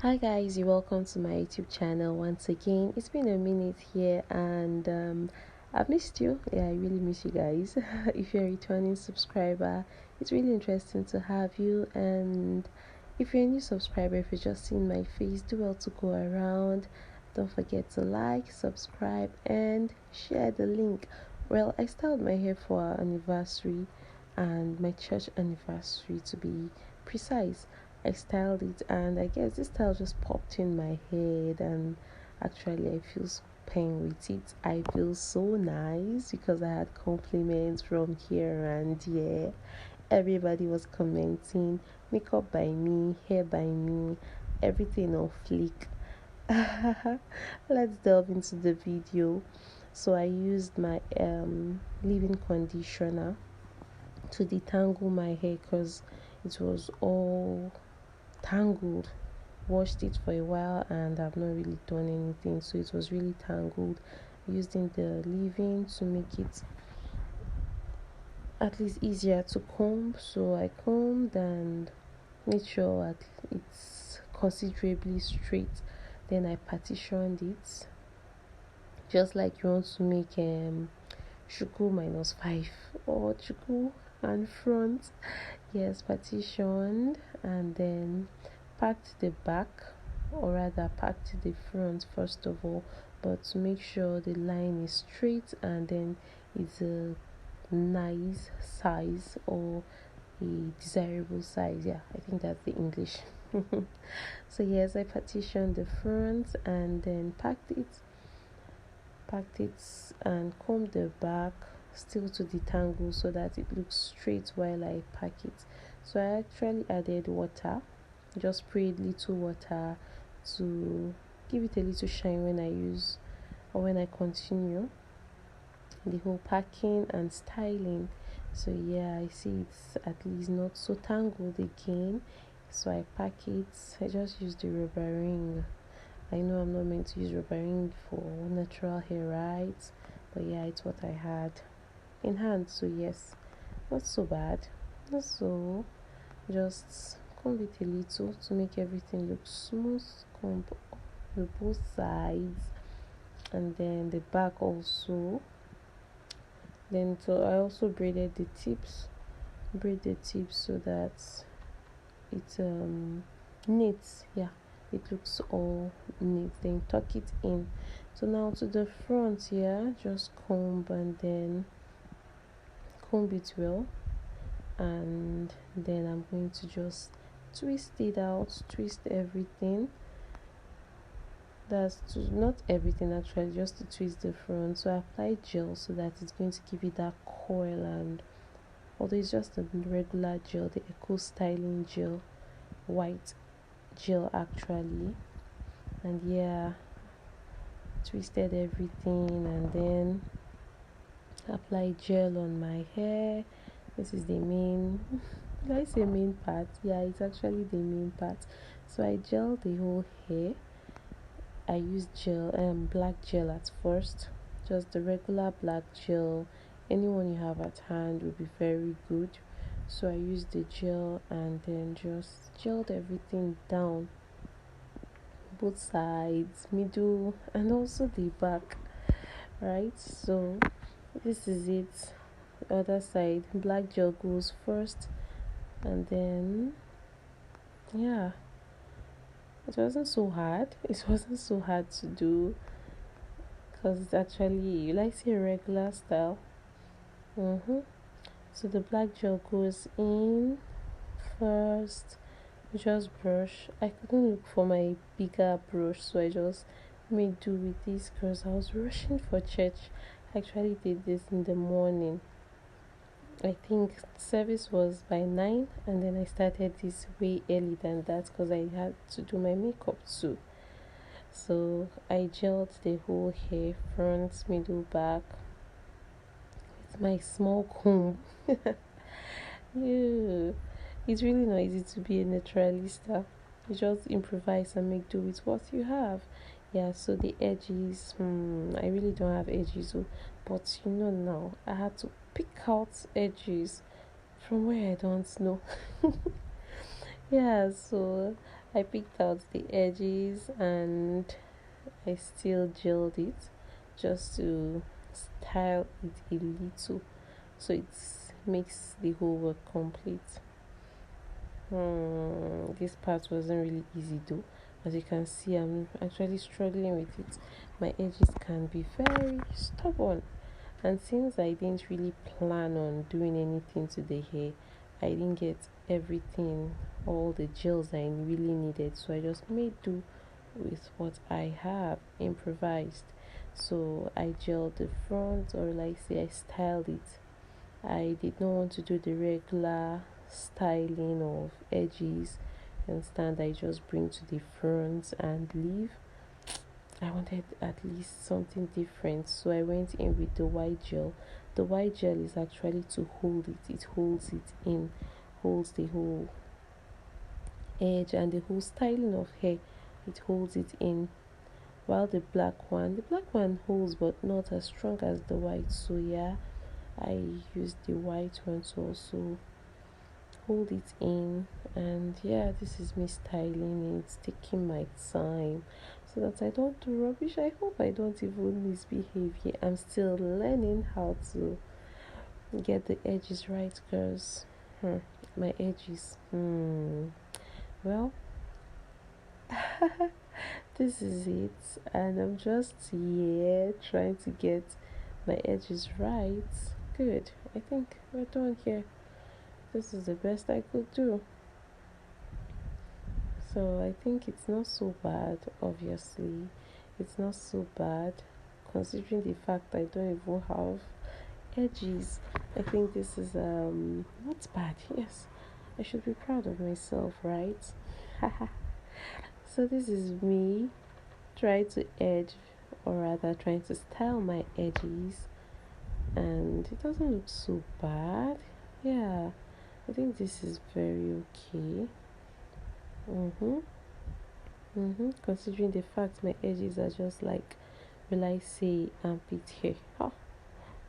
Hi guys, you're welcome to my YouTube channel once again. It's been a minute here and I've missed you. Yeah, I really miss you guys. If you're a returning subscriber, it's really interesting to have you, and if you're a new subscriber, if you're just seeing my face, do well to go around. Don't forget to like, subscribe and share the link. Well, I styled my hair for our anniversary and my church anniversary to be precise. I styled it, and I guess this style just popped in my head, and actually I feel so paying with it. I feel so nice because I had compliments from here and yeah, everybody was commenting, makeup by me, hair by me, everything on fleek. Let's delve into the video. So I used my leave-in conditioner to detangle my hair because it was all tangled. Washed it for a while and I've not really done anything, so it was really tangled. Using the leave-in to make it at least easier to comb, so I combed and made sure it's considerably straight. Then I partitioned it just like you want to make shuku -5 or shuku and front. Yes, partitioned, and then packed the back, or rather packed the front first of all, but to make sure the line is straight and then it's a nice size or a desirable size. Yeah, I think that's the English. So yes, I partitioned the front and then packed it and combed the back still to detangle so that it looks straight while I pack it. So I actually added water, just sprayed little water to give it a little shine when I use or when I continue the whole packing and styling. So yeah, I see it's at least not so tangled again. So I pack it. I just use the rubber ring. I know I'm not meant to use rubber ring for natural hair, right? But yeah, it's what I had in hand. So yes, not so bad. Not so. Just comb it a little to make everything look smooth. Comb the both sides and then the back also. Then so I also braided the tips. Braid the tips so that it knits. Yeah, it looks all neat. Then tuck it in. So now to the front here, just comb and then comb it well, and then I'm going to just twist it out, twist everything. That's not everything actually, just to twist the front. So I apply gel so that it's going to give it that coil, and although it's just a regular gel, the Eco Styling gel, white gel actually. And yeah, twisted everything and then apply gel on my hair. This is the main did I say main part? Yeah, it's actually the main part. So I gel the whole hair. I use gel black gel at first, just the regular black gel. Anyone you have at hand will be very good. So I used the gel and then just gelled everything down, both sides, middle and also the back, right? So this is it. The other side, black gel goes first, and then yeah, it wasn't so hard. It wasn't so hard to do because it's actually, you like see a regular style. So the black gel goes in first. Just brush. I couldn't look for my bigger brush, so I just made do with this because I was rushing for church. I actually did this in the morning. I think service was by 9, and then I started this way early than that because I had to do my makeup too. So I gelled the whole hair, front, middle, back, with my small comb. Ew. It's really not easy to be a naturalista. You just improvise and make do with what you have. Yeah, so the edges, I really don't have edges, but now I had to pick out edges from where I don't know. Yeah, so I picked out the edges and I still gelled it just to style it a little so it makes the whole work complete. This part wasn't really easy though. As you can see, I'm actually struggling with it. My edges can be very stubborn, and since I didn't really plan on doing anything to the hair, I didn't get everything, all the gels I really needed, so I just made do with what I have improvised. So I gelled the front, or like say I styled it. I did not want to do the regular styling of edges and stand I just bring to the front and leave. I wanted at least something different, so I went in with the white gel. The white gel is actually to hold it, it holds it in, holds the whole edge and the whole styling of hair, it holds it in. While the black one holds but not as strong as the white. So yeah, I used the white one to also hold it in. And yeah, this is me styling it, taking my time so that I don't do rubbish. I hope I don't even misbehave here. I'm still learning how to get the edges right, girls. My edges. Well, this is it, and I'm just here trying to get my edges right. Good. I think we're done here. This is the best I could do. So I think it's not so bad, obviously. It's not so bad considering the fact I don't even have edges. I think this is not bad. Yes. I should be proud of myself, right? So this is me trying to edge, or rather trying to style my edges, and it doesn't look so bad. Yeah, I think this is very okay. Considering the fact my edges are just like, will I say, armpit hair. Oh,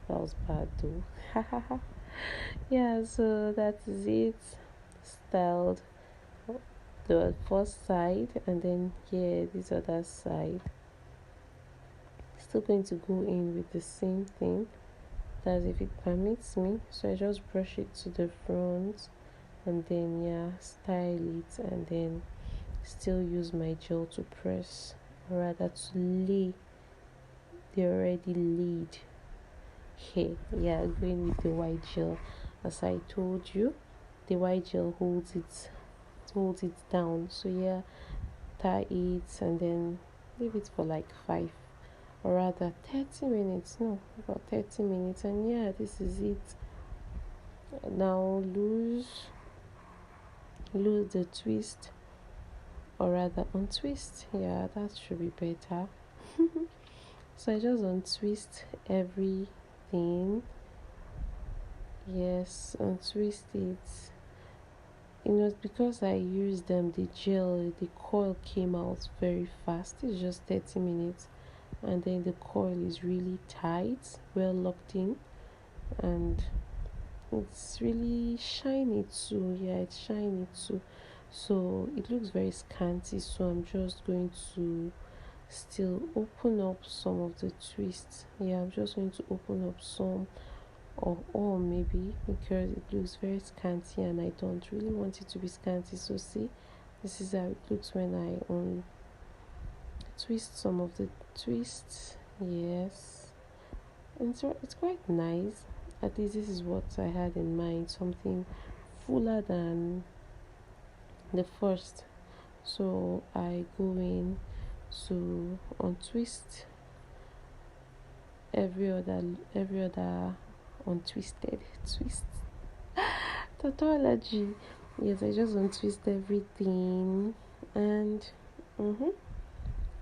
that was bad though. Yeah, so that is it. Styled the first side, and then here this other side. Still going to go in with the same thing. That's if it permits me. So I just brush it to the front, and then yeah, style it, and then still use my gel to press, or rather to lay the already laid hair. Yeah, going with the white gel. As I told you, the white gel holds it down. So yeah, tie it and then leave it for like 5, or rather 30 minutes. No, about 30 minutes. And yeah, this is it. Now lose the twist, or rather untwist. Yeah, that should be better. So I just untwist everything. Yes, untwist it. Because I used the gel, the coil came out very fast. It's just 30 minutes, and then the coil is really tight, well locked in, and it's really shiny too. Yeah, it's shiny too, so it looks very scanty. So I'm just going to still open up some of the twists. Yeah, I'm just going to open up some, or all maybe, because it looks very scanty and I don't really want it to be scanty. So see, this is how it looks when I twist some of the twists. Yes, and so it's quite nice. At least this is what I had in mind, something fuller than the first. So I go in to untwist every other untwisted twist. Tautology. Yes, I just untwist everything, and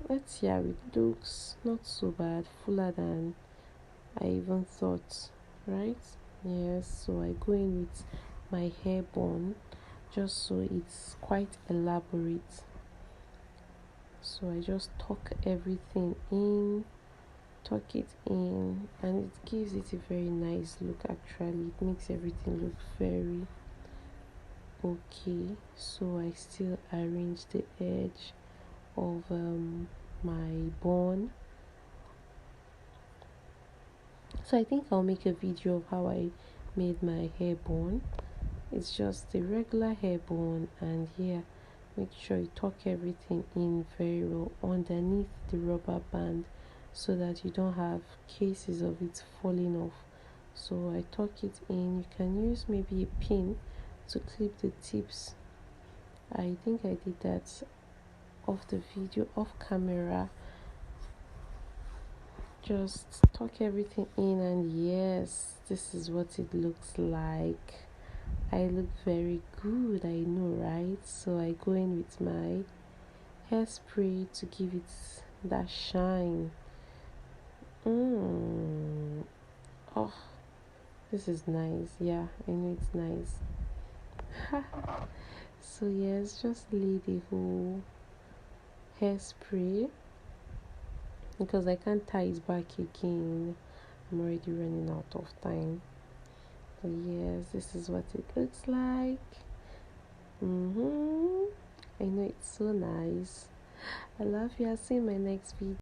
let's see how it looks. Not so bad, fuller than I even thought, right? Yes, so I go in with my hair bun just so it's quite elaborate. So I just tuck everything in, tuck it in, and it gives it a very nice look. Actually, it makes everything look very okay, so I still arrange the edge of my bun. So I think I'll make a video of how I made my hair bun. It's just a regular hair bun, and yeah, make sure you tuck everything in very well underneath the rubber band so that you don't have cases of it falling off. So I tuck it in. You can use maybe a pin to clip the tips. I think I did that off the video, off camera. Just tuck everything in, and yes, this is what it looks like. I look very good, I know, right? So I go in with my hairspray to give it that shine. Oh, this is nice. Yeah, I know it's nice. So yes, just lay the whole hairspray because I can't tie it back again. I'm already running out of time. So yes, this is what it looks like. I know it's so nice. I love you. I'll see you in my next video.